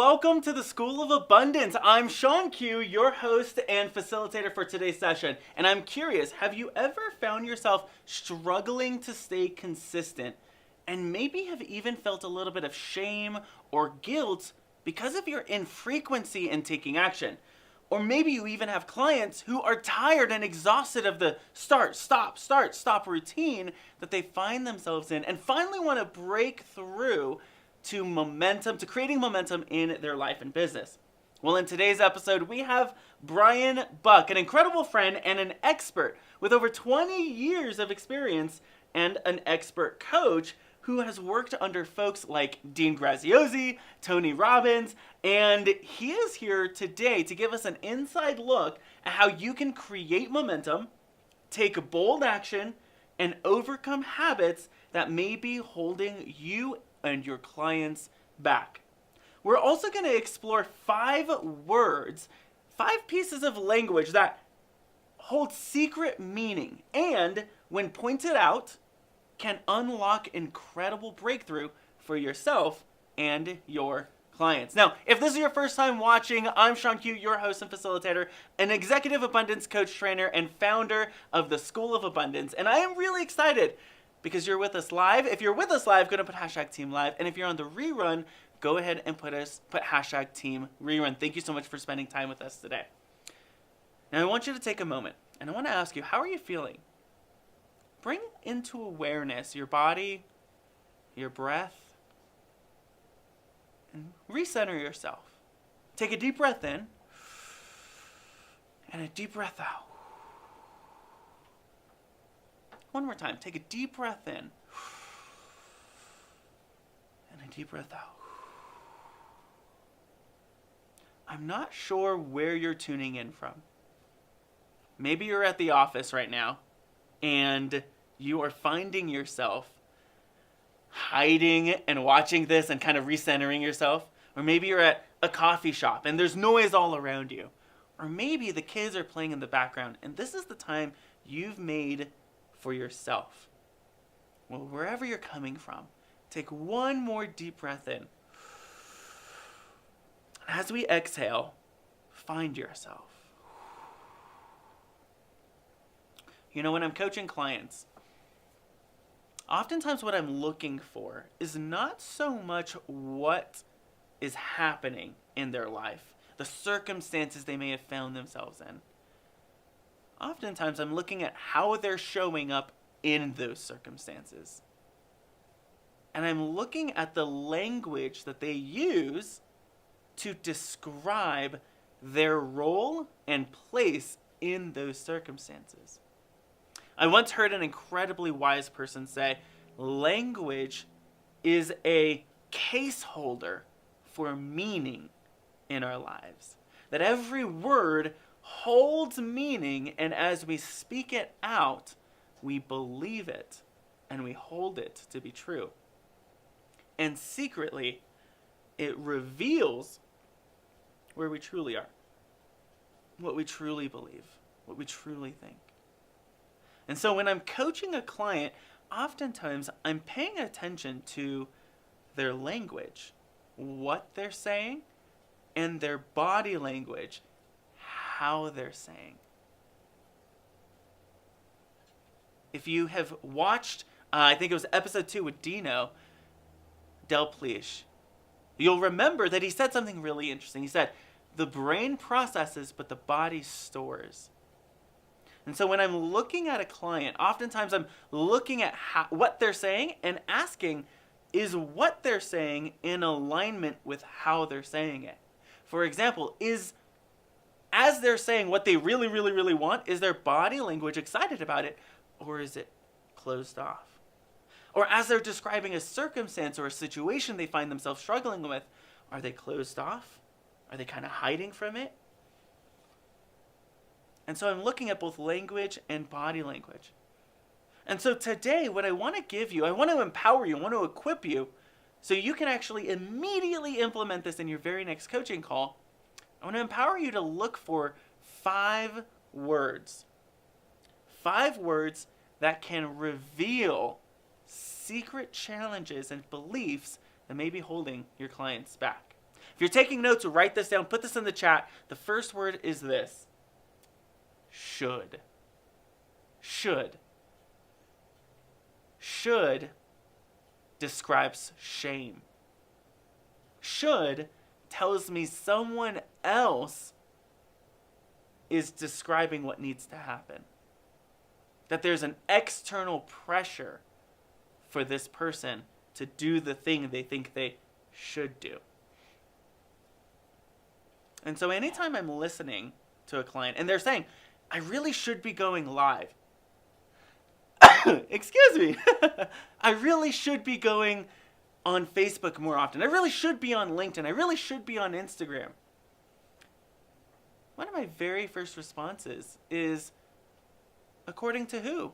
welcome to the School of Abundance. I'm ShawnQ, your host and facilitator for today's session. And I'm curious, have you ever found yourself struggling to stay consistent and maybe have even felt a little bit of shame or guilt because of your infrequency in taking action? Or maybe you even have clients who are tired and exhausted of the start, stop routine that they find themselves in and finally want to break through to creating momentum in their life and business. Well, in today's episode, we have Brian Buck, an incredible friend and an expert with over 20 years of experience and an expert coach who has worked under folks like Dean Graziosi, Tony Robbins, and he is here today to give us an inside look at how you can create momentum, take bold action, and overcome habits that may be holding you and your clients back. We're also going to explore 5 words, 5 pieces of language that hold secret meaning and, when pointed out, can unlock incredible breakthrough for yourself and your clients. Now, if this is your first time watching, I'm ShawnQ, your host and facilitator, an executive abundance coach, trainer, and founder of the School of Abundance. And I am really excited because you're with us live. If you're with us live, go to put #TeamLive. And if you're on the rerun, go ahead and put #TeamRerun. Thank you so much for spending time with us today. Now, I want you to take a moment, and I want to ask you, how are you feeling? Bring into awareness your body, your breath, and recenter yourself. Take a deep breath in, and a deep breath out. One more time. Take a deep breath in, and a deep breath out. I'm not sure where you're tuning in from. Maybe you're at the office right now, and you are finding yourself hiding and watching this and kind of recentering yourself. Or maybe you're at a coffee shop, and there's noise all around you. Or maybe the kids are playing in the background, and this is the time you've made for yourself. Well, wherever you're coming from, take one more deep breath in. As we exhale, find yourself. You know, when I'm coaching clients, oftentimes what I'm looking for is not so much what is happening in their life, the circumstances they may have found themselves in. Oftentimes, I'm looking at how they're showing up in those circumstances. And I'm looking at the language that they use to describe their role and place in those circumstances. I once heard an incredibly wise person say, language is a case holder for meaning in our lives. That every word holds meaning, and as we speak it out, we believe it and we hold it to be true. And secretly, it reveals where we truly are, what we truly believe, what we truly think. And so when I'm coaching a client, oftentimes I'm paying attention to their language, what they're saying, and their body language, how they're saying. If you have watched, I think it was episode 2 with Dino Delpleche, you'll remember that he said something really interesting. He said, the brain processes, but the body stores. And so when I'm looking at a client, oftentimes I'm looking at what they're saying and asking, is what they're saying in alignment with how they're saying it? For example, as they're saying what they really, really, really want, is their body language excited about it, or is it closed off? Or as they're describing a circumstance or a situation they find themselves struggling with, are they closed off? Are they kind of hiding from it? And so I'm looking at both language and body language. And so today, what I want to give you, I want to empower you, I want to equip you, so you can actually immediately implement this in your very next coaching call. I want to empower you to look for 5 words. 5 words that can reveal secret challenges and beliefs that may be holding your clients back. If you're taking notes, write this down, put this in the chat. The first word is this: should. Should. Should describes shame. Should tells me someone else is describing what needs to happen. That there's an external pressure for this person to do the thing they think they should do. And so anytime I'm listening to a client and they're saying, I really should be going live. Excuse me. I really should be going on Facebook more often. I really should be on LinkedIn. I really should be on Instagram. One of my very first responses is, according to who?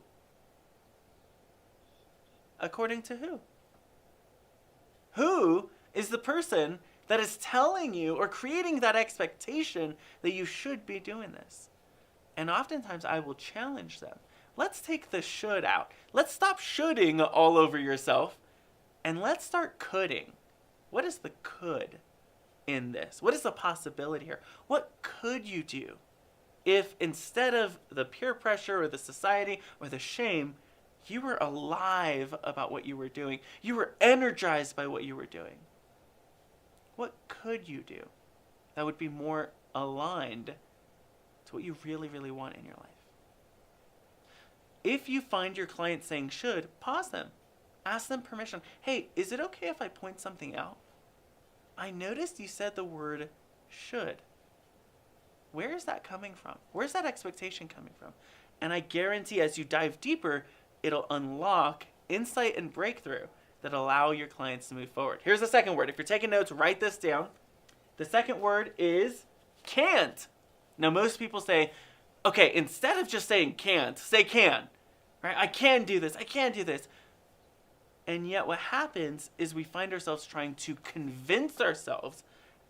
According to who? Who is the person that is telling you or creating that expectation that you should be doing this? And oftentimes I will challenge them. Let's take the should out. Let's stop shoulding all over yourself and let's start coulding. What is the could in this? What is the possibility here? What could you do if instead of the peer pressure or the society or the shame, you were alive about what you were doing? You were energized by what you were doing. What could you do that would be more aligned to what you really, really want in your life? If you find your client saying should, pause them. Ask them permission. Hey, is it okay if I point something out? I noticed you said the word should. Where is that coming from? Where's that expectation coming from? And I guarantee as you dive deeper, it'll unlock insight and breakthrough that allow your clients to move forward. Here's the second word. If you're taking notes, write this down. The second word is can't. Now, most people say, okay, instead of just saying can't, say can. Right? I can do this. I can do this. And yet what happens is we find ourselves trying to convince ourselves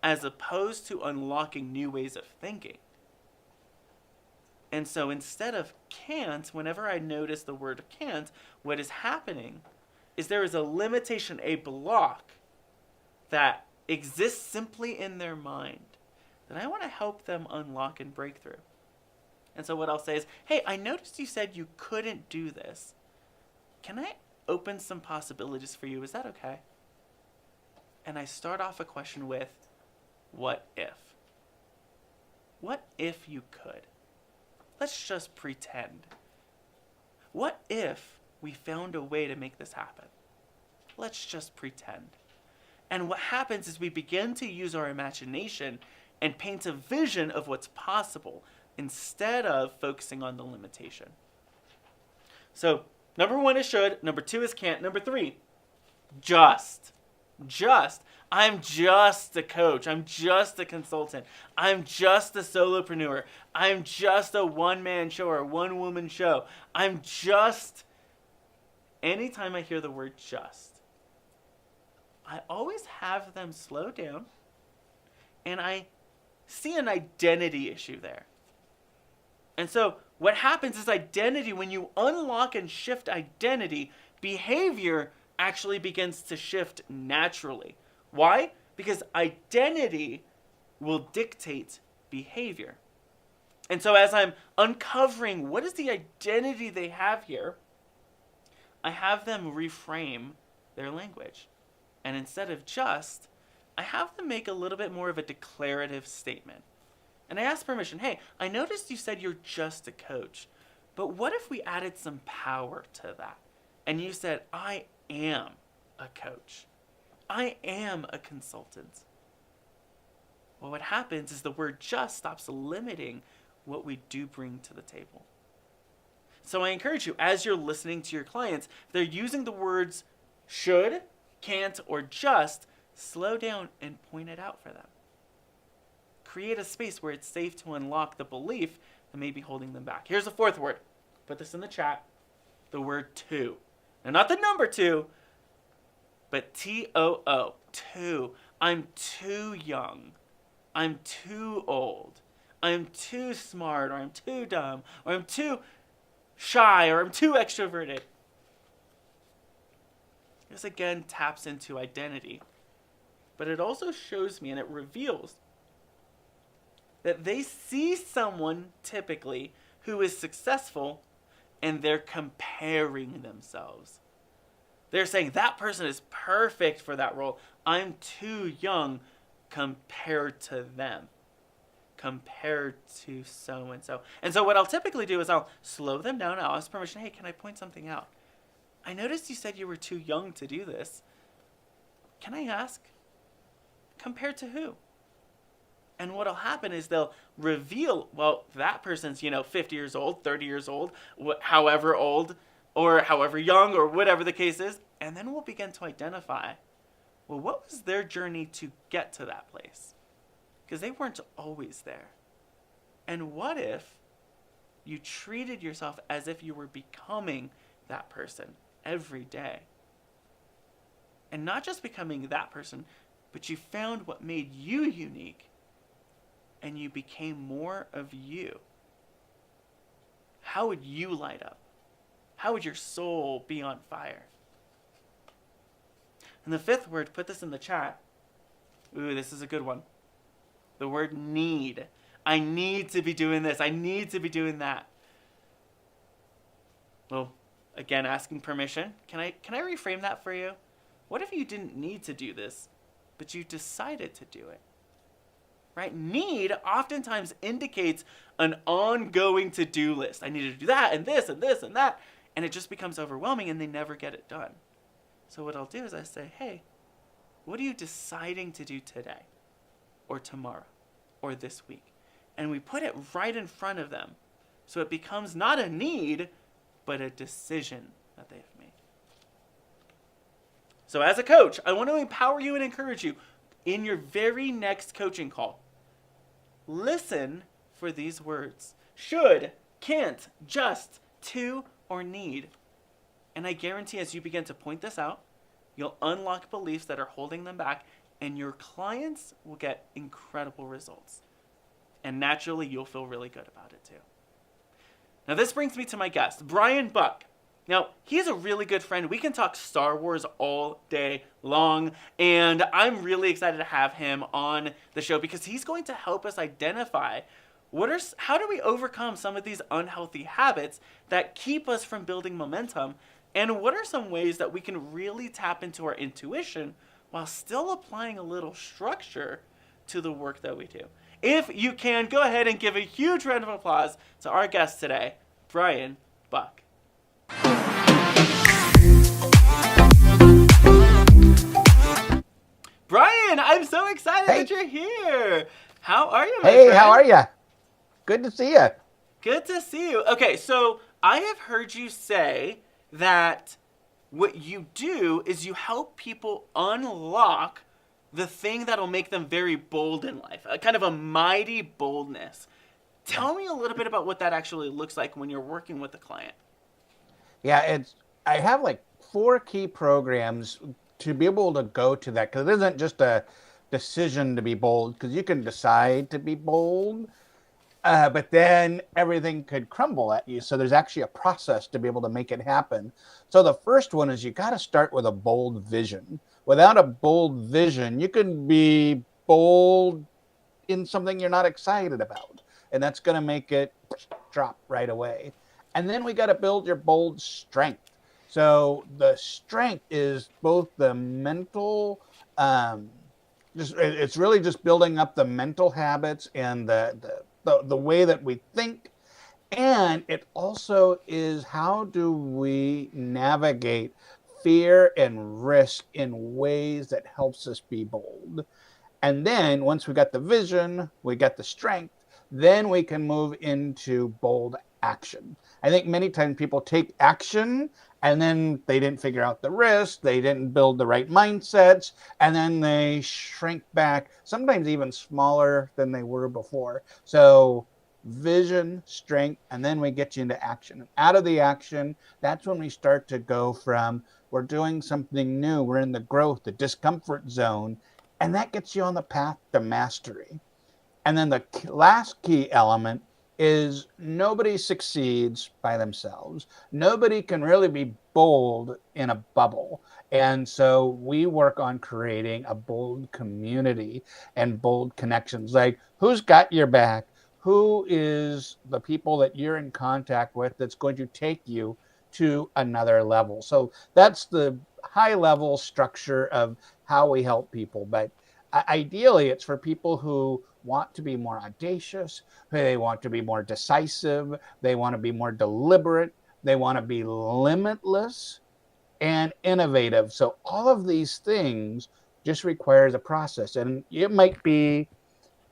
as opposed to unlocking new ways of thinking. And so instead of can't, whenever I notice the word can't, what is happening is there is a limitation, a block that exists simply in their mind that I want to help them unlock and break through. And so what I'll say is, hey, I noticed you said you couldn't do this. Can I open some possibilities for you? Is that okay? And I start off a question with, what if? What if you could? Let's just pretend. What if we found a way to make this happen? Let's just pretend. And what happens is we begin to use our imagination and paint a vision of what's possible instead of focusing on the limitation. So, number 1 is should. Number 2 is can't. Number 3, just. Just. I'm just a coach. I'm just a consultant. I'm just a solopreneur. I'm just a one-man show or a one-woman show. I'm just. Anytime I hear the word just, I always have them slow down and I see an identity issue there. And so what happens is identity, when you unlock and shift identity, behavior actually begins to shift naturally. Why? Because identity will dictate behavior. And so as I'm uncovering what is the identity they have here, I have them reframe their language. And instead of just, I have them make a little bit more of a declarative statement. And I ask permission, hey, I noticed you said you're just a coach, but what if we added some power to that? And you said, I am a coach. I am a consultant. Well, what happens is the word just stops limiting what we do bring to the table. So I encourage you, as you're listening to your clients, if they're using the words should, can't, or just, slow down and point it out for them. Create a space where it's safe to unlock the belief that may be holding them back. Here's the 4th word. Put this in the chat. The word to. Now, not the number 2, but T-O-O. To. I'm too young. I'm too old. I'm too smart, or I'm too dumb, or I'm too shy, or I'm too extroverted. This again taps into identity. but it also shows me and it reveals that they see someone typically who is successful and they're comparing themselves. They're saying that person is perfect for that role. I'm too young compared to them, compared to so and so. And so what I'll typically do is I'll slow them down. I'll ask permission. Hey, can I point something out? I noticed you said you were too young to do this. Can I ask? Compared to who? And what'll happen is they'll reveal, well, that person's, 50 years old, 30 years old, however old, or however young, or whatever the case is. And then we'll begin to identify, well, what was their journey to get to that place? Because they weren't always there. And what if you treated yourself as if you were becoming that person every day? And not just becoming that person, but you found what made you unique, and you became more of you. How would you light up? How would your soul be on fire? And the fifth word, put this in the chat. Ooh, this is a good one. The word need. I need to be doing this. I need to be doing that. Well, again, asking permission. Can I reframe that for you? What if you didn't need to do this, but you decided to do it? Right? Need oftentimes indicates an ongoing to-do list. I need to do that and this and this and that. And it just becomes overwhelming and they never get it done. So what I'll do is I say, hey, what are you deciding to do today or tomorrow or this week? And we put it right in front of them. So it becomes not a need, but a decision that they've made. So as a coach, I want to empower you and encourage you in your very next coaching call. Listen for these words. Should, can't, just, to, or need. And I guarantee as you begin to point this out, you'll unlock beliefs that are holding them back, and your clients will get incredible results. And naturally, you'll feel really good about it too. Now this brings me to my guest, Brian Buck. Now, he's a really good friend. We can talk Star Wars all day long, and I'm really excited to have him on the show because he's going to help us identify how do we overcome some of these unhealthy habits that keep us from building momentum, and what are some ways that we can really tap into our intuition while still applying a little structure to the work that we do. If you can, go ahead and give a huge round of applause to our guest today, Brian Buck. Brian, I'm so excited that you're here. How are you, my friend? How are you? Good to see you. Good to see you. Okay, so I have heard you say that what you do is you help people unlock the thing that'll make them very bold in life, a kind of a mighty boldness. Tell me a little bit about what that actually looks like when you're working with a client. Yeah, I have like 4 key programs to be able to go to that, because it isn't just a decision to be bold, because you can decide to be bold, but then everything could crumble at you. So there's actually a process to be able to make it happen. So the first one is you got to start with a bold vision. Without a bold vision, you can be bold in something you're not excited about, and that's going to make it drop right away. And then we got to build your bold strength. So the strength is both the mental, it's really just building up the mental habits and the way that we think. And it also is how do we navigate fear and risk in ways that helps us be bold. And then once we got the vision, we got the strength, then we can move into bold action. I think many times people take action and then they didn't figure out the risk, they didn't build the right mindsets, and then they shrink back, sometimes even smaller than they were before. So vision, strength, and then we get you into action. And out of the action, that's when we start to go from we're doing something new, we're in the growth, the discomfort zone, and that gets you on the path to mastery. And then the last key element is nobody succeeds by themselves. Nobody can really be bold in a bubble. And so we work on creating a bold community and bold connections. Like, who's got your back? Who is the people that you're in contact with that's going to take you to another level? So that's the high level structure of how we help people. But ideally, it's for people who want to be more audacious, they want to be more decisive, they want to be more deliberate, they want to be limitless and innovative. So all of these things just requires a process. And it might be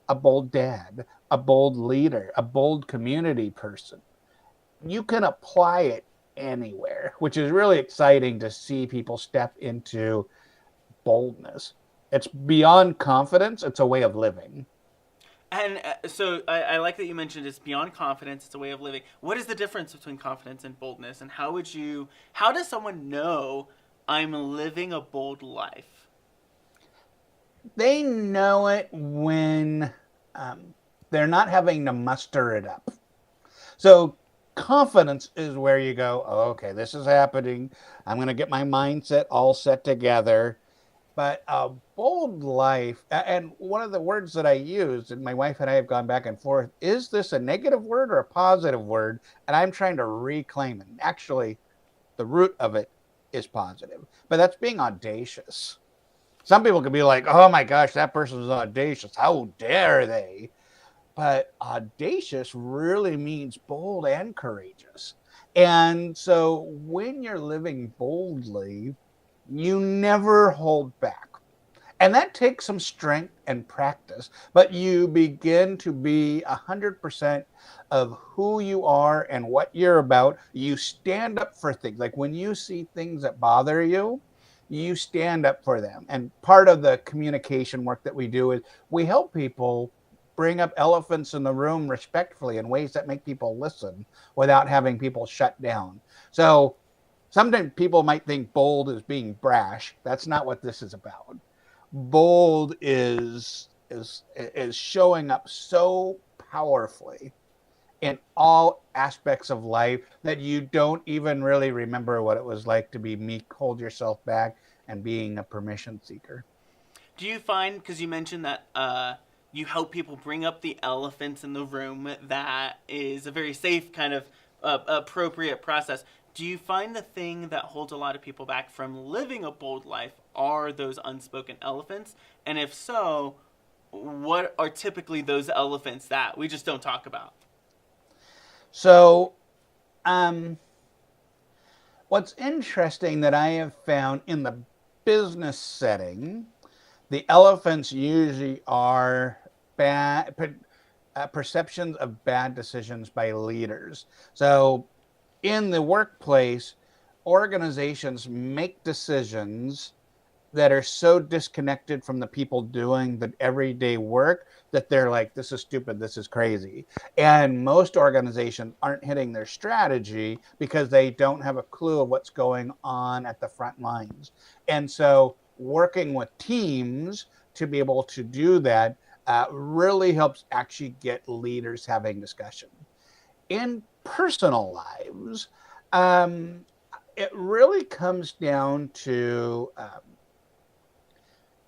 a bold dad, a bold leader, a bold community person. You can apply it anywhere, which is really exciting to see people step into boldness. It's beyond confidence, it's a way of living. And so I like that you mentioned it's beyond confidence. It's a way of living. What is the difference between confidence and boldness? And how does someone know I'm living a bold life? They know it when they're not having to muster it up. So confidence is where you go, oh, okay, this is happening. I'm going to get my mindset all set together. But a bold life, and one of the words that I use, and my wife and I have gone back and forth, is this a negative word or a positive word? And I'm trying to reclaim it. Actually, the root of it is positive, but that's being audacious. Some people could be like, oh my gosh, that person is audacious. How dare they? But audacious really means bold and courageous. And so when you're living boldly, you never hold back. And that takes some strength and practice, but you begin to be 100% of who you are and what you're about. You stand up for things. Like when you see things that bother you, you stand up for them. And part of the communication work that we do is we help people bring up elephants in the room respectfully in ways that make people listen without having people shut down. So sometimes people might think bold is being brash. That's not what this is about. Bold is showing up so powerfully in all aspects of life that you don't even really remember what it was like to be meek, hold yourself back, and being a permission seeker. Do you find, because you mentioned that you help people bring up the elephants in the room, that is a very safe kind of appropriate process. Do you find the thing that holds a lot of people back from living a bold life are those unspoken elephants? And if so, what are typically those elephants that we just don't talk about? So, um, what's interesting that I have found in the business setting, the elephants usually are bad perceptions of bad decisions by leaders. So, in the workplace, organizations make decisions that are so disconnected from the people doing the everyday work that they're like, this is stupid, this is crazy. And most organizations aren't hitting their strategy because they don't have a clue of what's going on at the front lines. And so working with teams to be able to do that really helps actually get leaders having discussion. In personal lives, um, it really comes down to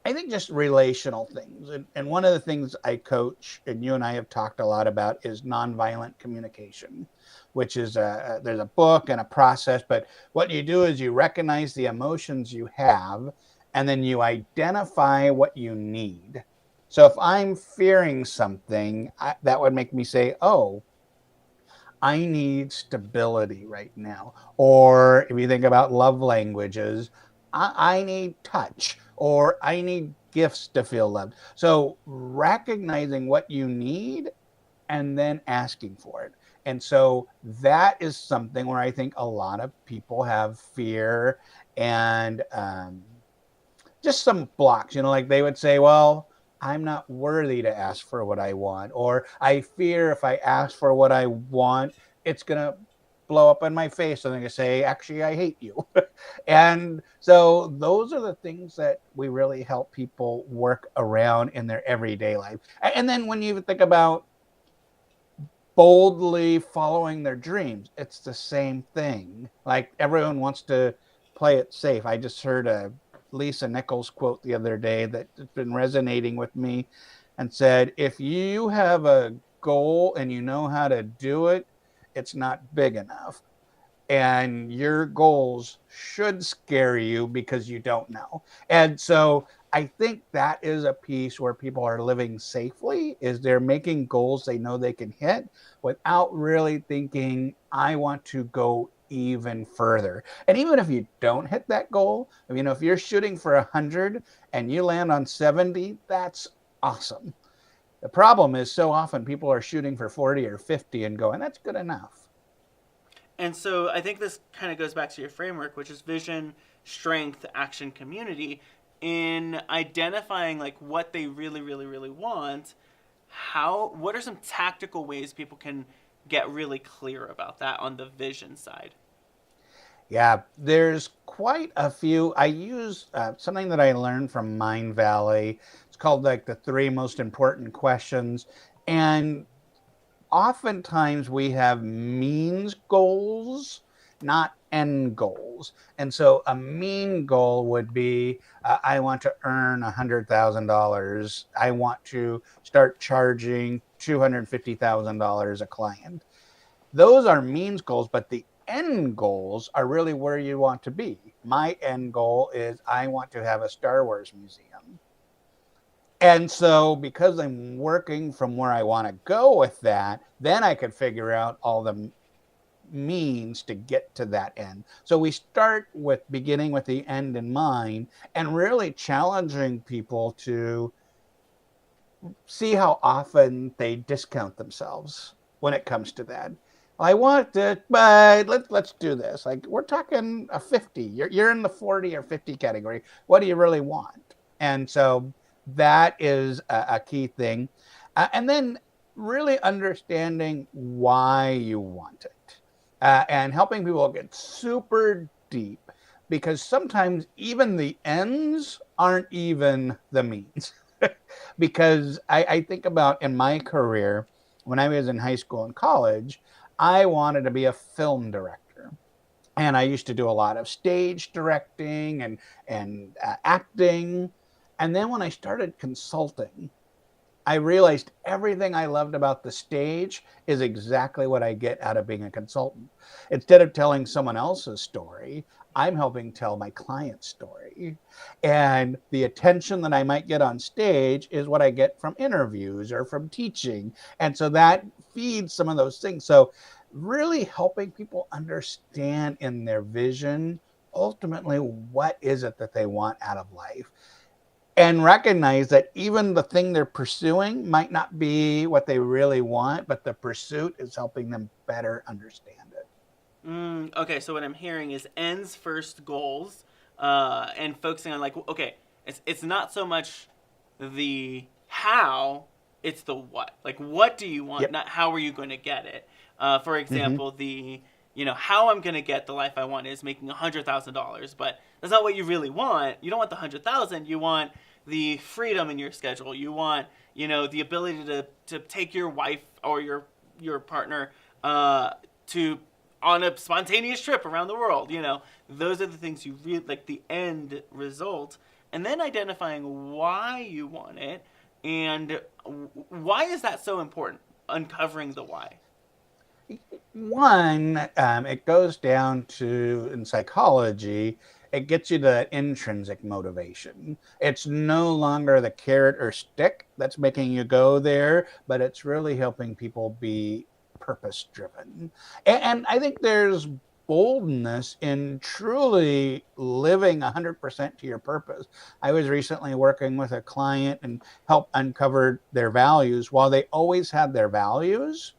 I think just relational things. And one of the things I coach, and you and I have talked a lot about, is nonviolent communication, which is there's a book and a process. But what you do is you recognize the emotions you have, and then you identify what you need. So if I'm fearing something, that would make me say, oh, I need stability right now. Or if you think about love languages, I need touch or I need gifts to feel loved. So recognizing what you need and then asking for it. And so that is something where I think a lot of people have fear and just some blocks, like they would say, well, I'm not worthy to ask for what I want, or I fear if I ask for what I want, it's going to blow up in my face. And they're going to say, actually, I hate you. And so those are the things that we really help people work around in their everyday life. And then when you think about boldly following their dreams. It's the same thing. Like everyone wants to play it safe. I just heard a Lisa Nichols quote the other day that's been resonating with me and said, if you have a goal and you know how to do it, it's not big enough. And your goals should scare you because you don't know. And so I think that is a piece where people are living safely, is they're making goals they know they can hit without really thinking, I want to go even further. And even if you don't hit that goal, if you're shooting for 100 and you land on 70, that's awesome. The problem is so often people are shooting for 40 or 50 and going, that's good enough. And so I think this kind of goes back to your framework, which is vision, strength, action, community. In identifying like what they really, really, really want, what are some tactical ways people can get really clear about that on the vision side? Yeah, there's quite a few. I use something that I learned from Mind Valley. It's called like the three most important questions. And oftentimes we have means goals, not end goals. And so a mean goal would be I want to earn $100,000. I want to start charging $250,000 a client. Those are means goals, but the end goals are really where you want to be. My end goal is I want to have a Star Wars museum. And so because I'm working from where I want to go with that, then I could figure out all the means to get to that end. So we start with beginning with the end in mind and really challenging people to see how often they discount themselves when it comes to that. I want it, but let's do this. Like we're talking a 50. You're in the 40 or 50 category. What do you really want? And so that is a key thing. And then really understanding why you want it and helping people get super deep, because sometimes even the ends aren't even the means. Because I think about in my career, when I was in high school and college, I wanted to be a film director. And I used to do a lot of stage directing and acting. And then when I started consulting, I realized everything I loved about the stage is exactly what I get out of being a consultant. Instead of telling someone else's story, I'm helping tell my client's story. And the attention that I might get on stage is what I get from interviews or from teaching. And so that feeds some of those things. So really helping people understand in their vision, ultimately, what is it that they want out of life? And recognize that even the thing they're pursuing might not be what they really want, but the pursuit is helping them better understand it. Okay, so what I'm hearing is ends first, goals, and focusing on like, okay, it's not so much the how, it's the what. Like, what do you want? Yep. Not how are you going to get it. For Mm-hmm. example, how I'm going to get the life I want is making $100,000, but that's not what you really want. You don't want the 100,000. You want the freedom in your schedule. You want, the ability to take your wife or your partner to on a spontaneous trip around the world. Those are the things you really like, the end result, and then identifying why you want it and why is that so important. Uncovering the why. One, it goes down to, in psychology, it gets you to intrinsic motivation. It's no longer the carrot or stick that's making you go there, but it's really helping people be purpose driven. And I think there's boldness in truly living 100% to your purpose. I was recently working with a client and helped uncover their values. While they always had their values,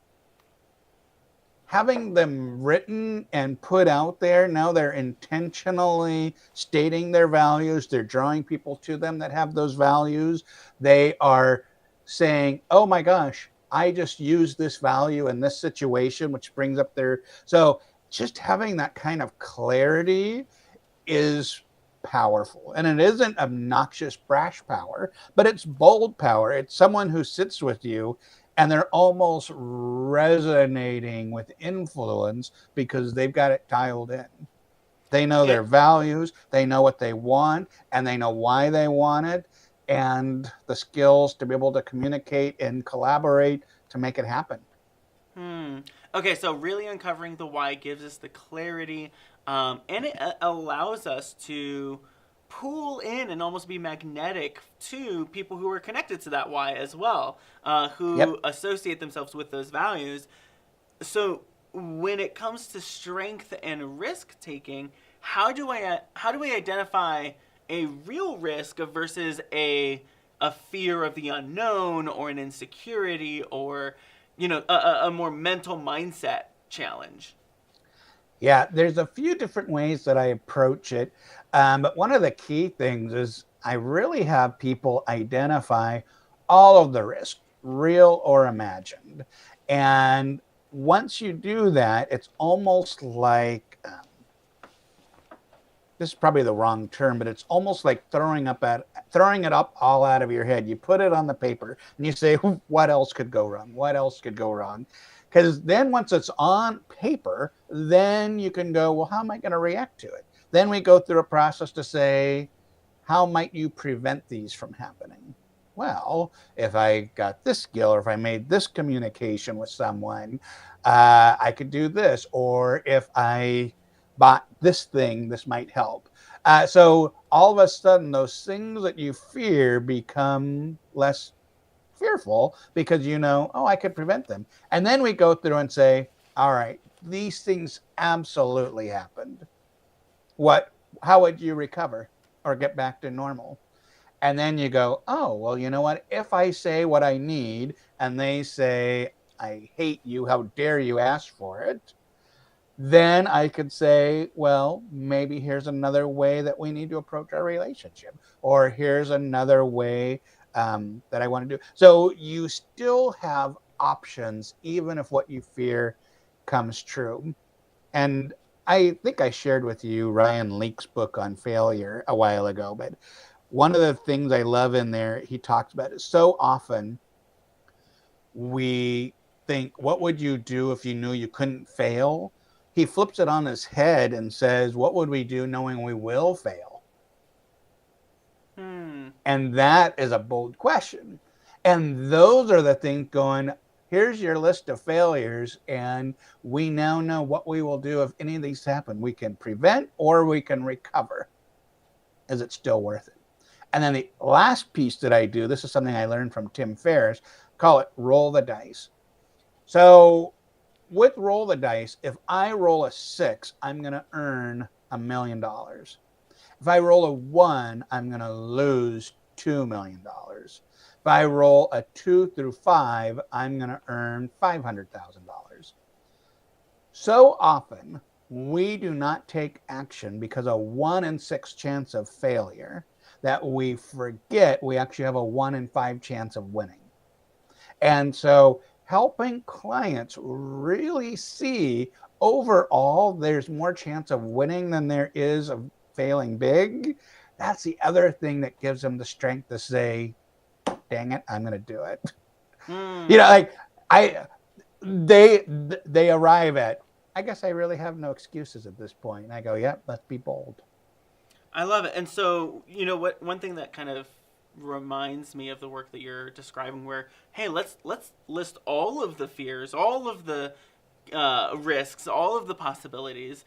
having them written and put out there, now they're intentionally stating their values. They're drawing people to them that have those values. They are saying, oh my gosh, I just used this value in this situation, which brings up their. So just having that kind of clarity is powerful. And it isn't obnoxious, brash power, but it's bold power. It's someone who sits with you and they're almost resonating with influence because they've got it dialed in. They know their values, they know what they want, and they know why they want it, and the skills to be able to communicate and collaborate to make it happen. Okay, so really uncovering the why gives us the clarity, and it allows us to pull in and almost be magnetic to people who are connected to that why as well, who Yep. associate themselves with those values. So when it comes to strength and risk taking, how do we identify a real risk versus a fear of the unknown or an insecurity or a more mental mindset challenge? Yeah, there's a few different ways that I approach it. But one of the key things is I really have people identify all of the risk, real or imagined. And once you do that, it's almost like this is probably the wrong term, but it's almost like throwing it up all out of your head. You put it on the paper and you say, what else could go wrong? What else could go wrong? Because then once it's on paper, then you can go, well, how am I going to react to it? Then we go through a process to say, how might you prevent these from happening? Well, if I got this skill or if I made this communication with someone, I could do this. Or if I bought this thing, this might help. So all of a sudden, those things that you fear become less fearful because you know, oh, I could prevent them. And then we go through and say, all right, these things absolutely happened. How would you recover or get back to normal? And then you go, oh, well, you know what? If I say what I need and they say, I hate you, how dare you ask for it? Then I could say, well, maybe here's another way that we need to approach our relationship, or here's another way that I want to do. So you still have options, even if what you fear comes true. And I think I shared with you Ryan Leake's book on failure a while ago, but one of the things I love in there, he talks about is so often we think, what would you do if you knew you couldn't fail? He flips it on his head and says, what would we do knowing we will fail? And that is a bold question. And those are the things going, here's your list of failures, and we now know what we will do if any of these happen. We can prevent or we can recover. Is it still worth it? And then the last piece that I do, this is something I learned from Tim Ferriss, call it roll the dice. So with roll the dice, if I roll a 6, I'm going to earn $1 million. If I roll a 1, I'm going to lose $2 million. If I roll a 2 through 5, I'm going to earn $500,000. So often, we do not take action because of 1 in 6 chance of failure that we forget we actually have a 1 in 5 chance of winning. And so helping clients really see overall there's more chance of winning than there is of failing big. That's the other thing that gives them the strength to say, dang it, I'm going to do it. You know, like they arrive at, I guess I really have no excuses at this point. And I go, yep, let's be bold. I love it. And so, what one thing that kind of reminds me of the work that you're describing where, hey, let's list all of the fears, all of the risks, all of the possibilities.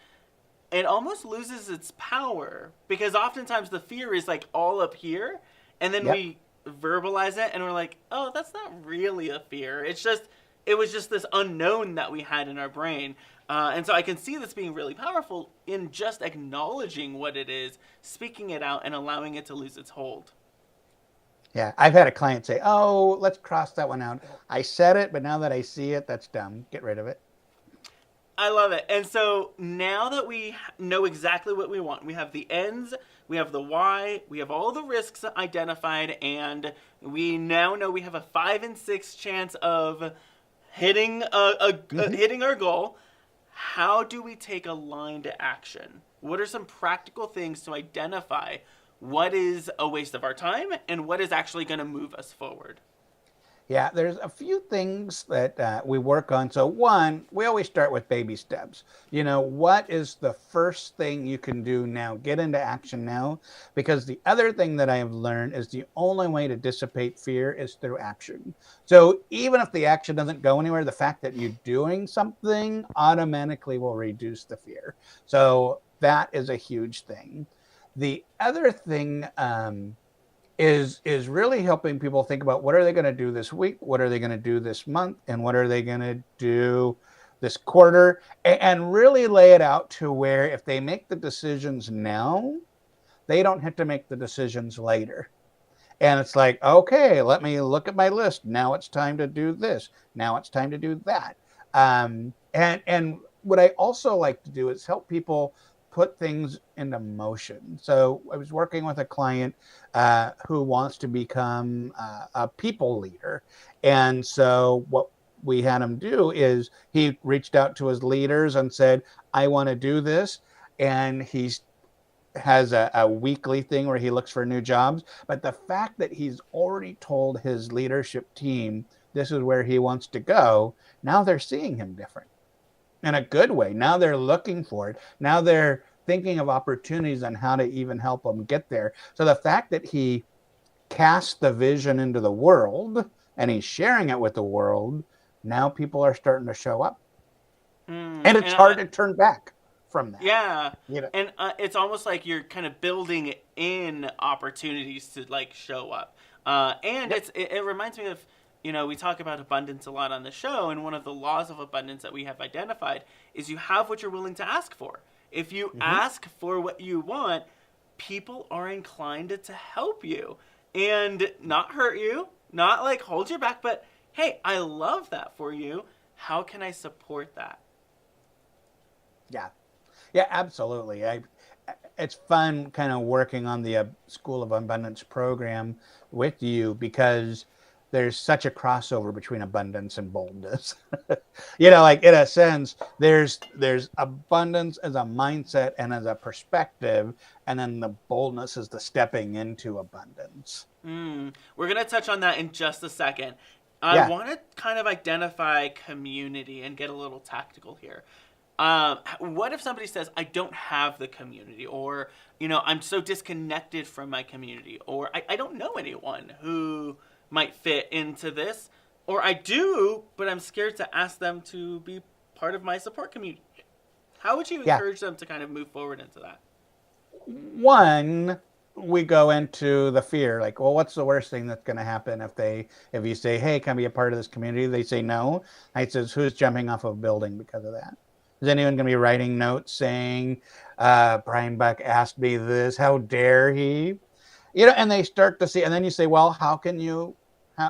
It almost loses its power because oftentimes the fear is like all up here, and then we verbalize it and we're like, oh, that's not really a fear. It was just this unknown that we had in our brain. And so I can see this being really powerful in just acknowledging what it is, speaking it out, and allowing it to lose its hold. Yeah, I've had a client say, oh, let's cross that one out. I said it, but now that I see it, that's dumb. Get rid of it. I love it. And so now that we know exactly what we want, we have the ends, we have the why, we have all the risks identified, and we now know we have a 5 in 6 chance of hitting hitting our goal. How do we take aligned action? What are some practical things to identify what is a waste of our time and what is actually going to move us forward? Yeah, there's a few things that we work on. So, one, we always start with baby steps. What is the first thing you can do now? Get into action now. Because the other thing that I have learned is the only way to dissipate fear is through action. So, even if the action doesn't go anywhere, the fact that you're doing something automatically will reduce the fear. So, that is a huge thing. The other thing, is really helping people think about what are they going to do this week, what are they going to do this month, and what are they going to do this quarter, and really lay it out to where if they make the decisions now, they don't have to make the decisions later. And it's like, okay, let me look at my list. Now it's time to do this. Now it's time to do that. And what I also like to do is help people put things into motion. So I was working with a client who wants to become a people leader. And so what we had him do is he reached out to his leaders and said, I want to do this. And he's has a weekly thing where he looks for new jobs. But the fact that he's already told his leadership team this is where he wants to go, now they're seeing him different in a good way. Now they're looking for it. Now they're thinking of opportunities on how to even help them get there. So the fact that he cast the vision into the world and he's sharing it with the world, now people are starting to show up. And it's hard to turn back from that. Yeah. And it's almost like you're kind of building in opportunities to like show up. And it reminds me of, we talk about abundance a lot on the show, and one of the laws of abundance that we have identified is you have what you're willing to ask for. If you ask for what you want, people are inclined to help you and not hurt you, not like hold you back, but hey, I love that for you. How can I support that? Yeah, absolutely. It's fun kind of working on the School of Abundance program with you because there's such a crossover between abundance and boldness. Like in a sense, there's abundance as a mindset and as a perspective, and then the boldness is the stepping into abundance. We're going to touch on that in just a second. I want to kind of identify community and get a little tactical here. What if somebody says, I don't have the community, or, I'm so disconnected from my community, or I don't know anyone who might fit into this, or I do, but I'm scared to ask them to be part of my support community. How would you encourage them to kind of move forward into that? One, we go into the fear, like, well, what's the worst thing that's going to happen if you say, hey, can I be a part of this community? They say no. I says, who's jumping off of a building because of that? Is anyone going to be writing notes saying, Brian Buck asked me this, how dare he? And they start to see, and then you say, well,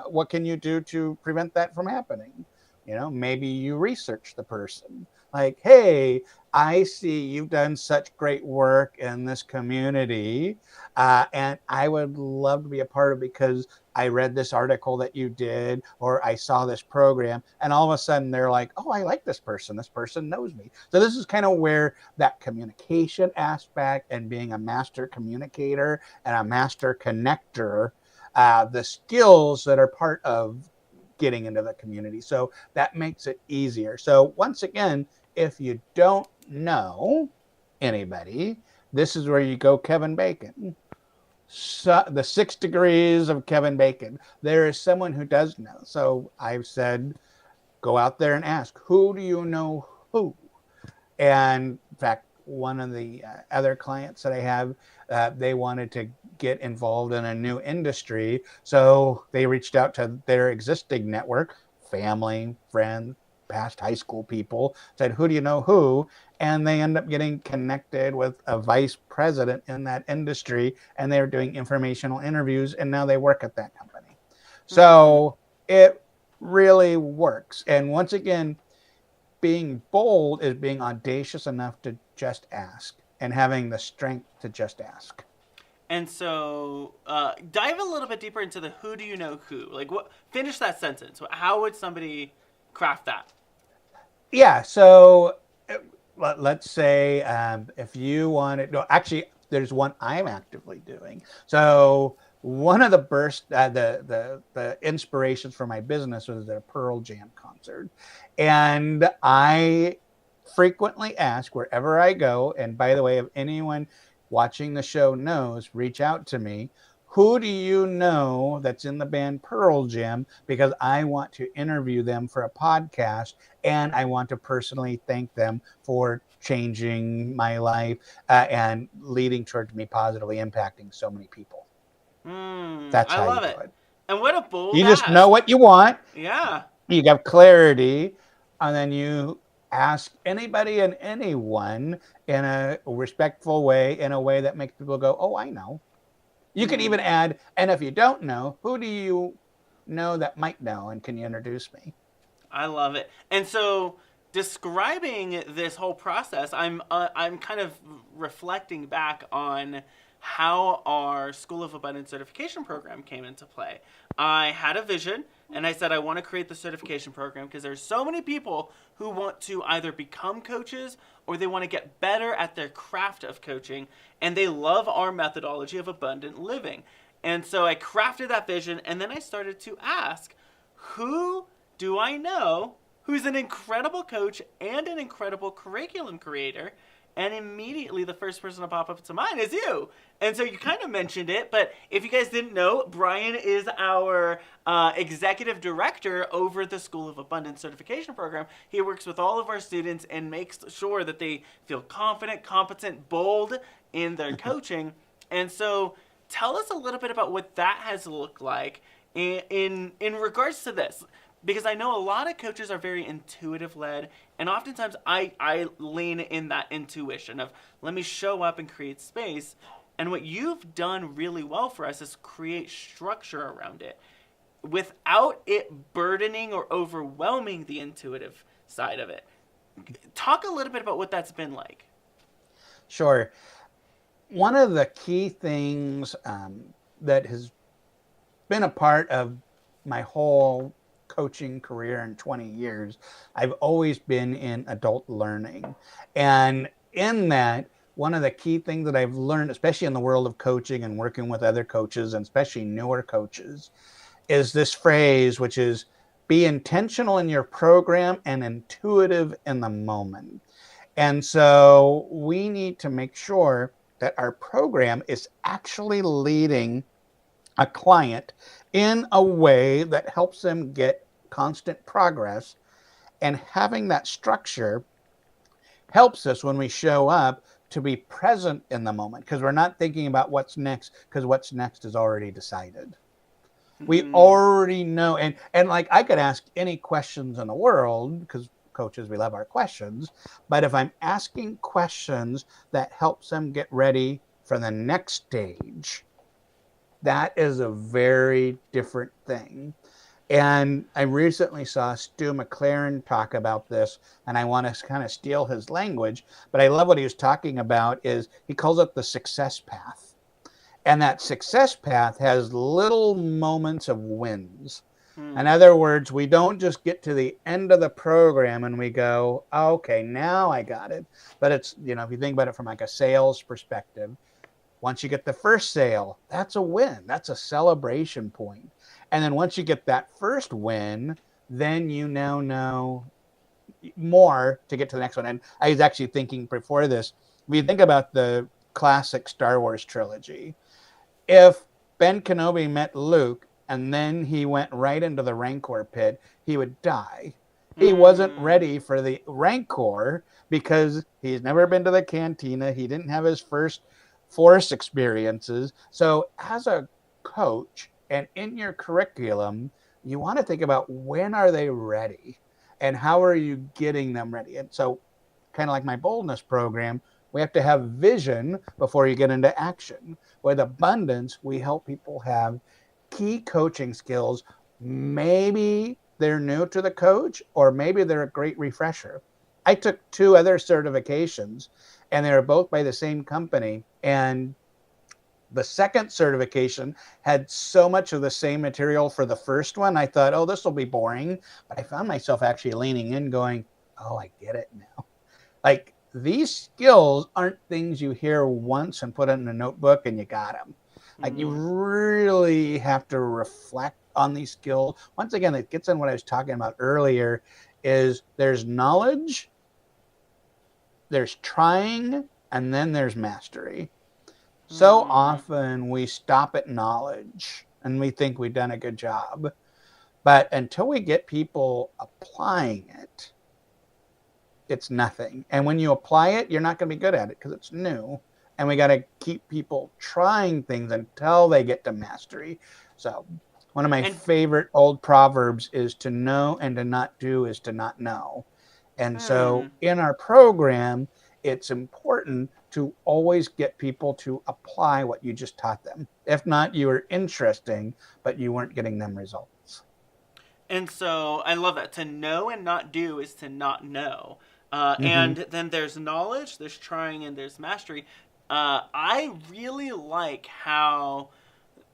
what can you do to prevent that from happening? Maybe you research the person. Like, hey, I see you've done such great work in this community, and I would love to be a part of it because I read this article that you did, or I saw this program, and all of a sudden they're like, oh, I like this person. This person knows me. So this is kind of where that communication aspect and being a master communicator and a master connector, the skills that are part of getting into the community. So that makes it easier. So once again, if you don't know anybody, this is where you go Kevin Bacon. So, the 6 degrees of Kevin Bacon. There is someone who does know. So I've said, go out there and ask, who do you know who? And in fact, one of the other clients that I have, they wanted to get involved in a new industry. So they reached out to their existing network, family, friends, past high school people, said, who do you know who? And they end up getting connected with a vice president in that industry, and they're doing informational interviews, and now they work at that company. So it really works. And once again, being bold is being audacious enough to just ask and having the strength to just ask. And so dive a little bit deeper into the who do you know who? Like, what? Finish that sentence. How would somebody craft that? Yeah, so let's say if you wanted, no, actually, there's one I'm actively doing. So one of the inspirations for my business was at a Pearl Jam concert, and I frequently ask wherever I go. And by the way, if anyone watching the show knows, reach out to me. Who do you know that's in the band Pearl Jam? Because I want to interview them for a podcast, and I want to personally thank them for changing my life and leading towards me positively impacting so many people. That's I how you love do it. it. And what a bold You just know ask. what you want, Yeah. you have clarity, and then you ask anybody and anyone in a respectful way, in a way that makes people go, oh, I know. You can even add, and if you don't know, who do you know that might know, and can you introduce me? I love it. And so, describing this whole process, I'm kind of reflecting back on how our School of Abundance certification program came into play. I had a vision, and I said I want to create the certification program because there's so many people who want to either become coaches or they want to get better at their craft of coaching, and they love our methodology of abundant living. And so I crafted that vision, and then I started to ask, who do I know who's an incredible coach and an incredible curriculum creator? And immediately the first person to pop up to mind is you. And so you kind of mentioned it, but if you guys didn't know, Brian is our executive director over the School of Abundance certification program. He works with all of our students and makes sure that they feel confident, competent, bold in their coaching. And so tell us a little bit about what that has looked like in regards to this, because I know a lot of coaches are very intuitive led, and oftentimes I lean in that intuition of let me show up and create space. And what you've done really well for us is create structure around it without it burdening or overwhelming the intuitive side of it. Talk a little bit about what that's been like. Sure. One of the key things that has been a part of my whole coaching career in 20 years, I've always been in adult learning. And in that, one of the key things that I've learned, especially in the world of coaching and working with other coaches, and especially newer coaches, is this phrase, which is be intentional in your program and intuitive in the moment. And so we need to make sure that our program is actually leading a client in a way that helps them get constant progress. And having that structure helps us when we show up to be present in the moment, because we're not thinking about what's next, because what's next is already decided. We already know. And like I could ask any questions in the world, because coaches, we love our questions. But if I'm asking questions that helps them get ready for the next stage, that is a very different thing. And I recently saw Stu McLaren talk about this, and I want to kind of steal his language, but I love what he was talking about is he calls it the success path. And that success path has little moments of wins. In other words, we don't just get to the end of the program and we go, oh, okay, now I got it. But it's, if you think about it from like a sales perspective, once you get the first sale, that's a win. That's a celebration point. And then once you get that first win, then you now know more to get to the next one. And I was actually thinking before this, if you think about the classic Star Wars trilogy, if Ben Kenobi met Luke and then he went right into the Rancor pit, he would die. He wasn't ready for the Rancor because he's never been to the cantina. He didn't have his first Force experiences. So as a coach and in your curriculum, you want to think about when are they ready and how are you getting them ready? And so kind of like my boldness program, we have to have vision before you get into action. With abundance, we help people have key coaching skills. Maybe they're new to the coach, or maybe they're a great refresher. I took 2 other certifications, and they were both by the same company. And the second certification had so much of the same material for the first one. I thought, oh, this will be boring. But I found myself actually leaning in going, oh, I get it now. Like, these skills aren't things you hear once and put in a notebook and you got them. Like you really have to reflect on these skills. Once again, it gets in what I was talking about earlier, is there's knowledge, there's trying, and then there's mastery. So often we stop at knowledge and we think we've done a good job. But until we get people applying it, it's nothing. And when you apply it, you're not going to be good at it because it's new. And we got to keep people trying things until they get to mastery. So one of my favorite old proverbs is to know and to not do is to not know. And so in our program, it's important to always get people to apply what you just taught them. If not, you were interesting, but you weren't getting them results. And so I love that. To know and not do is to not know. And then there's knowledge, there's trying, and there's mastery. I really like how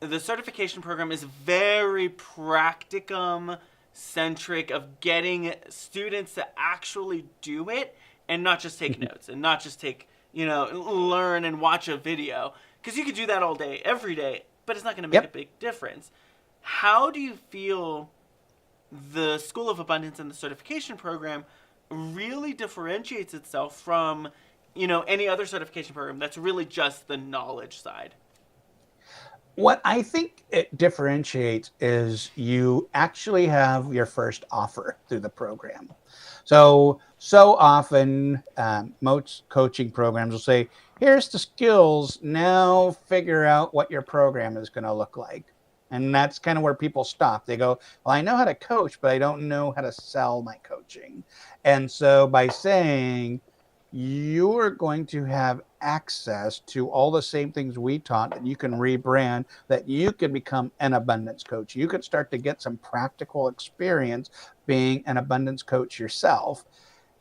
the certification program is very practicum centric, of getting students to actually do it and not just take notes and not just take, learn and watch a video. Because you could do that all day, every day, but it's not going to make a big difference. How do you feel the School of Abundance and the certification program really differentiates itself from, any other certification program that's really just the knowledge side? What I think it differentiates is you actually have your first offer through the program. So often most coaching programs will say, here's the skills, now figure out what your program is going to look like. And that's kind of where people stop. They go, well, I know how to coach, but I don't know how to sell my coaching. And so by saying you're going to have access to all the same things we taught, that you can rebrand, that you can become an abundance coach. You could start to get some practical experience being an abundance coach yourself.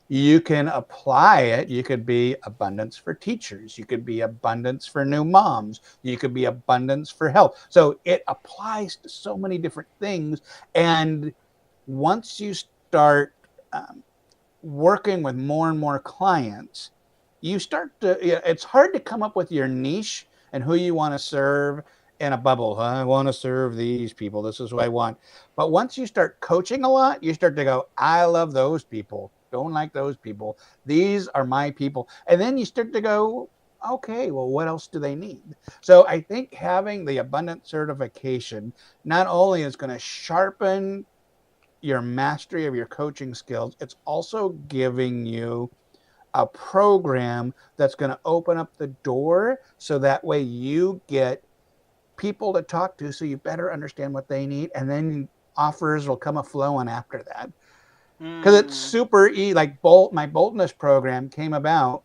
You can apply it. You could be abundance for teachers. You could be abundance for new moms. You could be abundance for health. So it applies to so many different things. And once you start working with more and more clients, you start to, it's hard to come up with your niche and who you want to serve in a bubble. I want to serve these people. This is what I want. But once you start coaching a lot, you start to go, I love those people. Don't like those people. These are my people. And then you start to go, okay, well, what else do they need? So I think having the abundance certification not only is going to sharpen your mastery of your coaching skills, it's also giving you a program that's going to open up the door so that way you get people to talk to, so you better understand what they need, and then offers will come a-flowing after that. Because it's super easy. Like my boldness program came about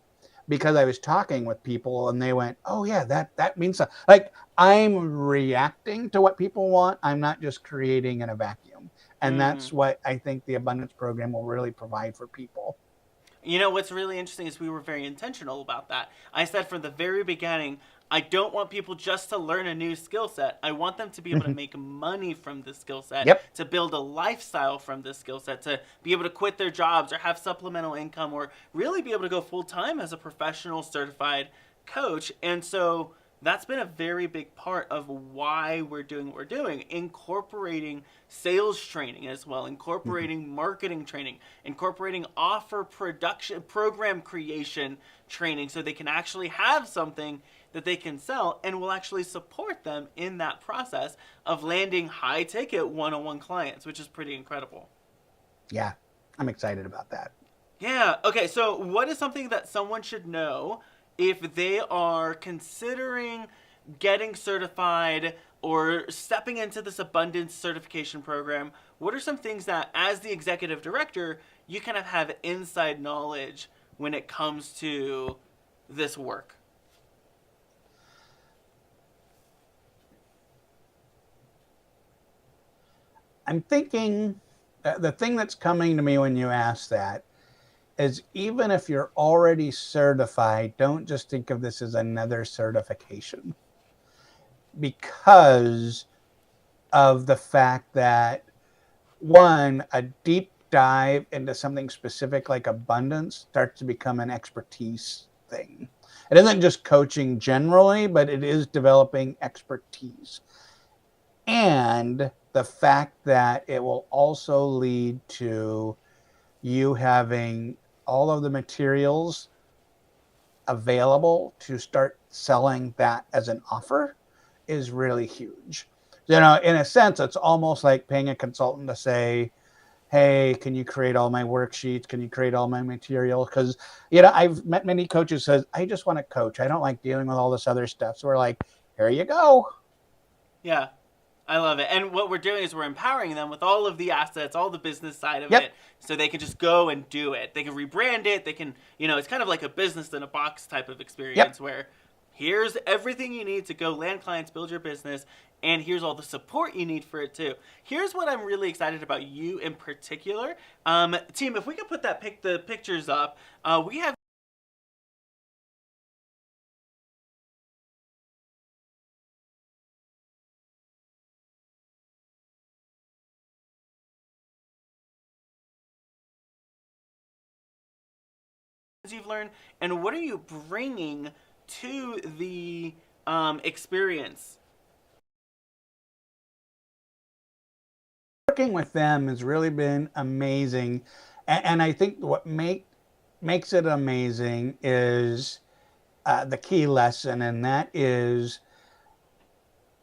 because I was talking with people and they went, oh yeah, that means something. Like I'm reacting to what people want. I'm not just creating in a vacuum. And that's what I think the abundance program will really provide for people. What's really interesting is we were very intentional about that. I said from the very beginning, I don't want people just to learn a new skill set. I want them to be able to make money from this skill set, to build a lifestyle from this skill set, to be able to quit their jobs or have supplemental income, or really be able to go full-time as a professional certified coach. And so that's been a very big part of why we're doing what we're doing, incorporating sales training as well, incorporating marketing training, incorporating offer production, program creation training, so they can actually have something that they can sell, and will actually support them in that process of landing high ticket one-on-one clients, which is pretty incredible. Yeah, I'm excited about that. Yeah. Okay. So what is something that someone should know if they are considering getting certified or stepping into this abundance certification program? What are some things that, as the executive director, you kind of have inside knowledge when it comes to this work? I'm thinking the thing that's coming to me when you ask that is, even if you're already certified, don't just think of this as another certification, because of the fact that, one, a deep dive into something specific like abundance starts to become an expertise thing. It isn't just coaching generally, but it is developing expertise. And the fact that it will also lead to you having all of the materials available to start selling that as an offer is really huge. You know, in a sense, it's almost like paying a consultant to say, hey, can you create all my worksheets? Can you create all my material? Because, you know, I've met many coaches who says, I just want to coach. I don't like dealing with all this other stuff. So we're like, here you go. Yeah. I love it. And what we're doing is we're empowering them with all of the assets, all the business side of Yep. it, so they can just go and do it. They can rebrand it. They can, you know, it's kind of like a business in a box type of experience Yep. where here's everything you need to go land clients, build your business, and here's all the support you need for it too. Here's what I'm really excited about you in particular. Team, if we could put the pictures up, we have you've learned, and what are you bringing to the experience? Working with them has really been amazing. And I think what makes it amazing is the key lesson, and that is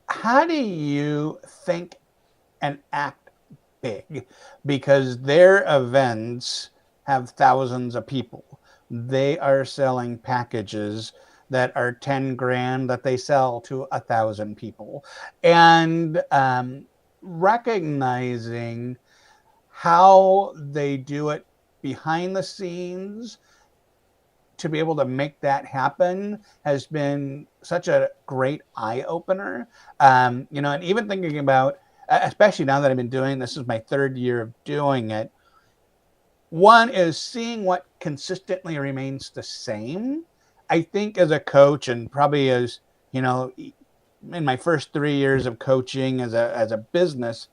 how do you think and act big? Because their events have thousands of people. They are selling packages that are 10 grand that they sell to 1,000 people. And recognizing how they do it behind the scenes to be able to make that happen has been such a great eye opener. You know, and even thinking about, especially now that I've been doing this is my 3rd year of doing it. One is seeing what consistently remains the same. I think as a coach, and probably as, you know, in my first 3 years of coaching as a business,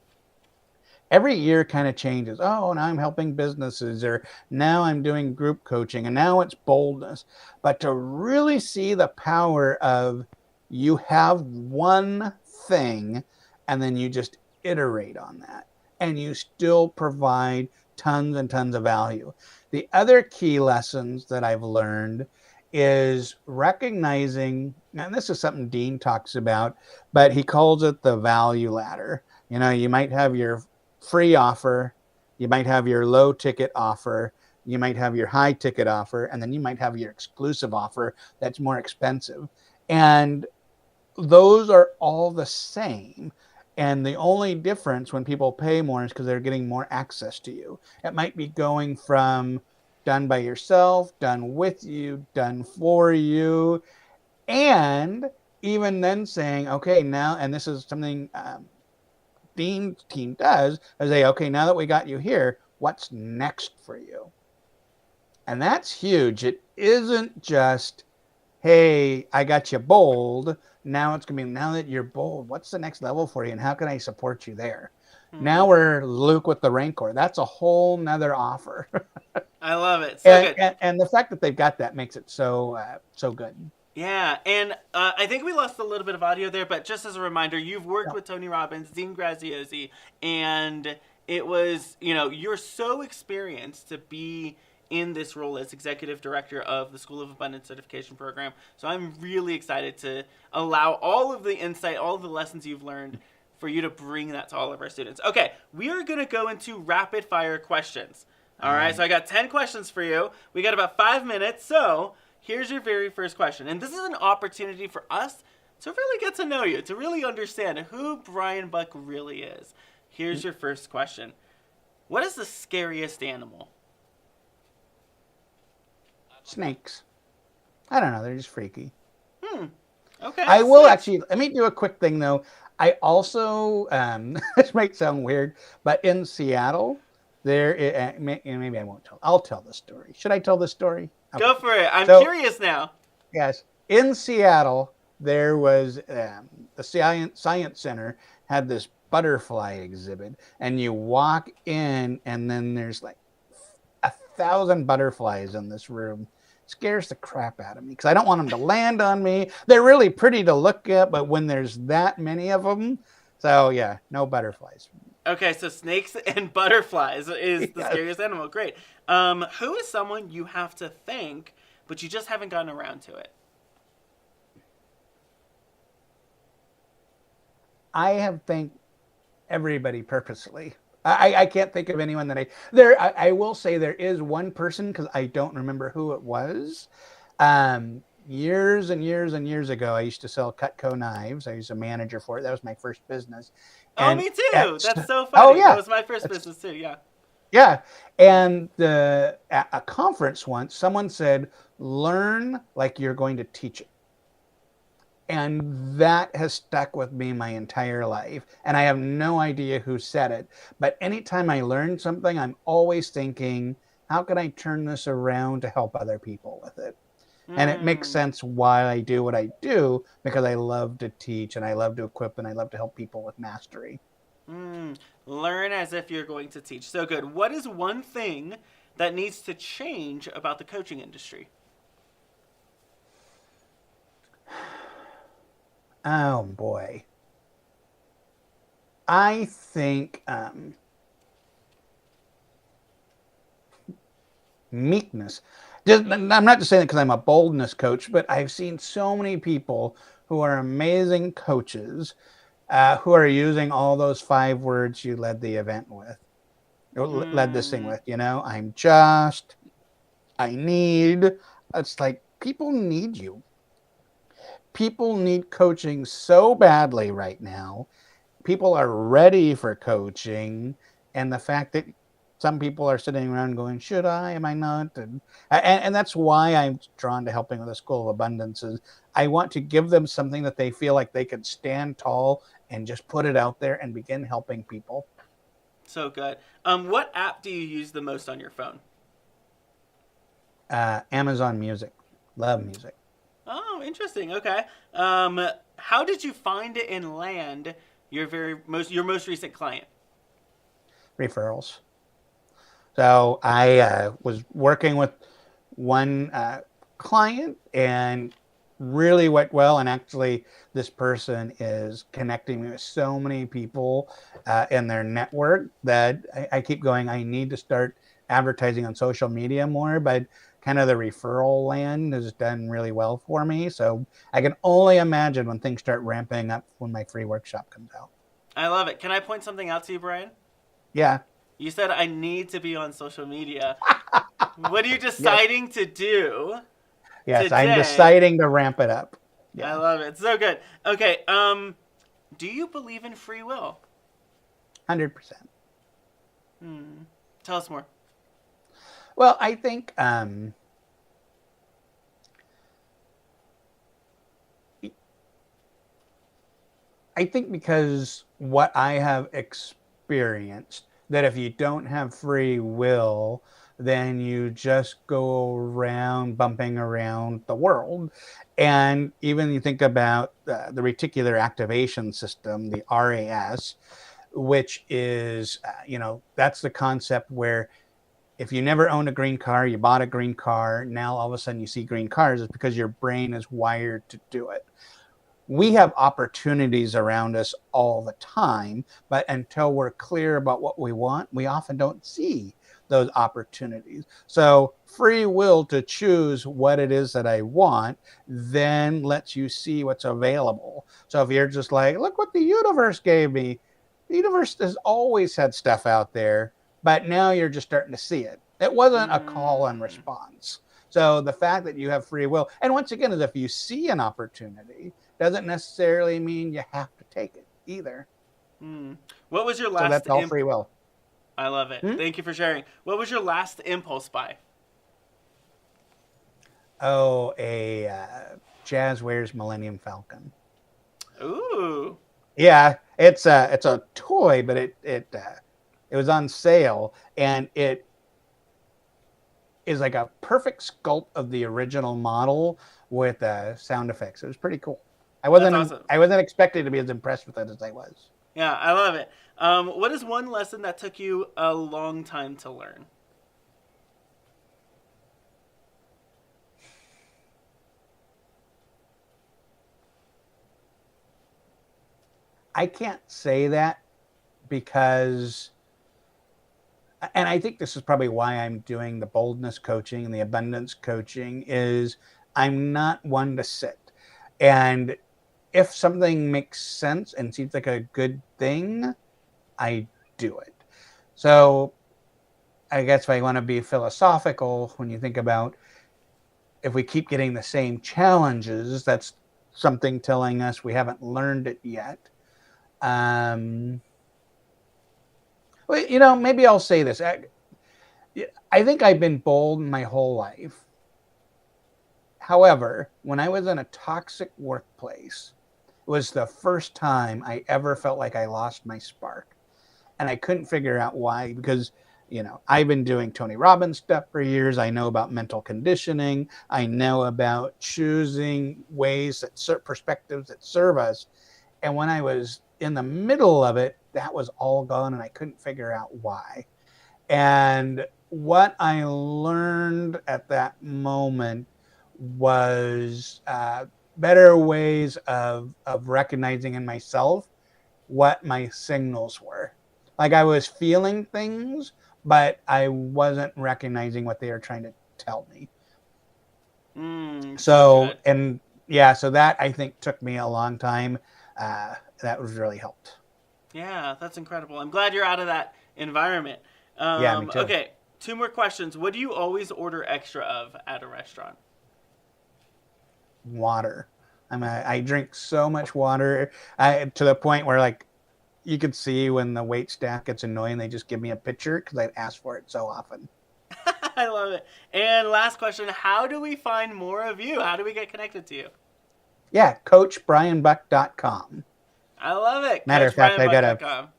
every year kind of changes. Oh, now I'm helping businesses, or now I'm doing group coaching, and now it's boldness. But to really see the power of you have one thing and then you just iterate on that and you still provide tons and tons of value. The other key lessons that I've learned is recognizing, and this is something Dean talks about, but he calls it the value ladder. You know, you might have your free offer, you might have your low ticket offer, you might have your high ticket offer, and then you might have your exclusive offer that's more expensive. And those are all the same. And the only difference when people pay more is because they're getting more access to you. It might be going from done by yourself, done with you, done for you, and even then saying, okay, now, and this is something Dean's team does, is say, okay, now that we got you here, what's next for you? And that's huge. It isn't just, hey, I got you bold. Now it's going to be, now that you're bold, what's the next level for you? And how can I support you there? Now we're Luke with the Rancor. That's a whole nother offer. I love it. So good. And the fact that they've got that makes it so good. Yeah, and I think we lost a little bit of audio there, but just as a reminder, you've worked with Tony Robbins, Dean Graziosi, and it was, you know, you're so experienced to be in this role as executive director of the School of Abundance Certification Program. So I'm really excited to allow all of the insight, all of the lessons you've learned for you to bring that to all of our students. Okay, we are going to go into rapid fire questions. All right, so I got 10 questions for you. We got about 5 minutes, so here's your very first question. And this is an opportunity for us to really get to know you, to really understand who Brian Buck really is. Here's your first question. What is the scariest animal? Snakes. I don't know. They're just freaky. Okay. I will actually, let me do a quick thing though. I also, this might sound weird, but in Seattle, maybe I won't tell. I'll tell the story. Should I tell the story? Okay. Go for it. I'm curious now. Yes. In Seattle, there was the Science Center had this butterfly exhibit, and you walk in, and then there's like 1,000 butterflies in this room. scares the crap out of me because I don't want them to land on me. They're really pretty to look at, but when there's that many of them, so yeah, no butterflies. Okay, so snakes and butterflies is the Yes. scariest animal. Great. Who is someone you have to thank, but you just haven't gotten around to it? I have thanked everybody purposely. I can't think of anyone that I will say there is one person because I don't remember who it was. Years and years and years ago, I used to sell Cutco knives. I was a manager for it. That was my first business. Oh, And me too. That's so oh funny. That yeah, was my first that's, business too. Yeah. yeah. And at a conference once, someone said, "Learn like you're going to teach it." And that has stuck with me my entire life. And I have no idea who said it. But anytime I learn something, I'm always thinking, how can I turn this around to help other people with it? And it makes Mm, sense why I do what I do because I love to teach and I love to equip and I love to help people with mastery. mm. Learn as if you're going to teach. So good. What is one thing that needs to change about the coaching industry? Oh boy. I think meekness. I'm not just saying it because I'm a boldness coach, but I've seen so many people who are amazing coaches who are using all those 5 words you led the event with, or led this thing Mm, with. I'm just, I need. It's like people need you. People need coaching so badly right now. People are ready for coaching, and the fact that some people are sitting around going, should I, am I not, and that's why I'm drawn to helping with the School of Abundance. Is I want to give them something that they feel like they could stand tall and just put it out there and begin helping people. so good. What app do you use the most on your phone? Amazon Music, love music. Oh, interesting. Okay. How did you find it and land your most recent client? Referrals. So I was working with one client and really went well. And actually, this person is connecting me with so many people in their network that I keep going, I need to start advertising on social media more. But kind of the referral land has done really well for me. So I can only imagine when things start ramping up when my free workshop comes out. I love it. Can I point something out to you, Brian? Yeah. You said I need to be on social media. What are you Yes. deciding to do Yes. I'm today? deciding to ramp it up. I Yeah. love it. So good. Okay. Do you believe in free will? 100%. Hmm. Tell us more. Well, I think because what I have experienced that if you don't have free will, then you just go around bumping around the world. And even you think about the reticular activation system, the RAS, which is, that's the concept where if you never owned a green car, you bought a green car, now all of a sudden you see green cars, it's because your brain is wired to do it. We have opportunities around us all the time, but until we're clear about what we want, we often don't see those opportunities. So, free will to choose what it is that I want then lets you see what's available. So, if you're just like, look what the universe gave me, the universe has always had stuff out there, but now you're just starting to see it. It wasn't a call and Hmm. response. So, the fact that you have free will, and once again, is if you see an opportunity, doesn't necessarily mean you have to take it either. Hmm. What was your So last that's all free will. I love it. Hmm? Thank you for sharing. What was your last impulse buy? Oh, a Jazz Wears Millennium Falcon. Ooh. Yeah, it's a toy, but it was on sale, and it is like a perfect sculpt of the original model with sound effects. It was pretty cool. I That's wasn't awesome. I wasn't expecting to be as impressed with it as I was. Yeah, I love it. What is one lesson that took you a long time to learn? I can't say that because, and I think this is probably why I'm doing the boldness coaching and the abundance coaching, is I'm not one to sit. And if something makes sense and seems like a good thing, I do it. So I guess if I want to be philosophical, when you think about if we keep getting the same challenges, that's something telling us we haven't learned it yet. Well, maybe I'll say this. I think I've been bold my whole life. However, when I was in a toxic workplace, it was the first time I ever felt like I lost my spark. And I couldn't figure out why, because, I've been doing Tony Robbins stuff for years. I know about mental conditioning. I know about choosing ways perspectives that serve us. And when I was in the middle of it, that was all gone and I couldn't figure out why. And what I learned at that moment was better ways of recognizing in myself what my signals were. Like I was feeling things, but I wasn't recognizing what they were trying to tell me. So that I think took me a long time. That was really helped. Yeah, that's incredible. I'm glad you're out of that environment. Yeah, me too. Okay, 2 more questions. What do you always order extra of at a restaurant? Water. I drink so much water to the point where, like, you could see when the wait staff gets annoying, they just give me a pitcher because I've asked for it so often. I love it. And last question, how do we find more of you? How do we get connected to you? Yeah, CoachBrianBuck.com. I love it. Matter of fact, I got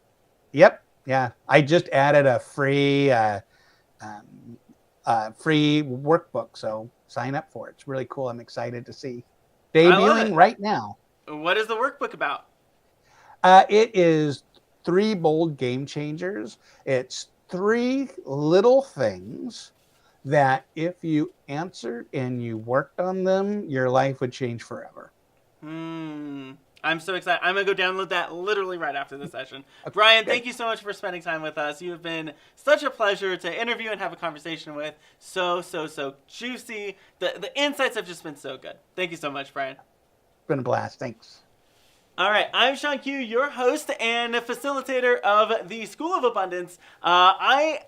Yep. Yeah. I just added a free free workbook, so sign up for it. It's really cool. I'm excited to see. Debuting right now. What is the workbook about? It is 3 bold game changers. It's 3 little things that if you answered and you worked on them, your life would change forever. I'm so excited. I'm going to go download that literally right after the session. Brian, thank you so much for spending time with us. You have been such a pleasure to interview and have a conversation with. So juicy. The insights have just been so good. Thank you so much, Brian. It's been a blast. Thanks. All right, I'm ShawnQ, your host and facilitator of the School of Abundance. I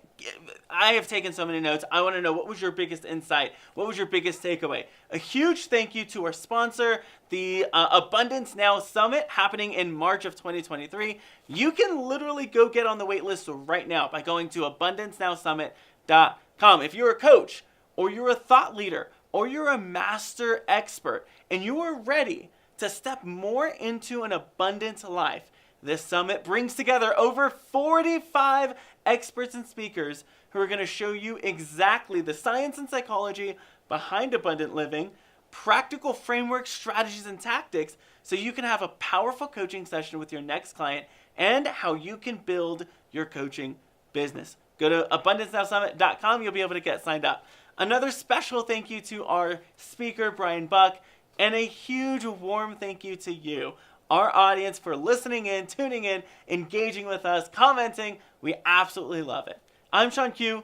have taken so many notes. I want to know, what was your biggest insight? What was your biggest takeaway? A huge thank you to our sponsor, the Abundance Now Summit, happening in March of 2023. You can literally go get on the wait list right now by going to abundancenowsummit.com. If you're a coach, or you're a thought leader, or you're a master expert, and you are ready to step more into an abundant life, this summit brings together over 45 experts and speakers who are going to show you exactly the science and psychology behind abundant living, practical frameworks, strategies, and tactics so you can have a powerful coaching session with your next client, and how you can build your coaching business. Go to abundancenowsummit.com. You'll be able to get signed up. Another special thank you to our speaker, Brian Buck. And a huge warm thank you to you, our audience, for listening in, tuning in, engaging with us, commenting. We absolutely love it. I'm ShawnQ,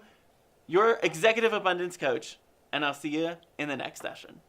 your Executive Abundance Coach, and I'll see you in the next session.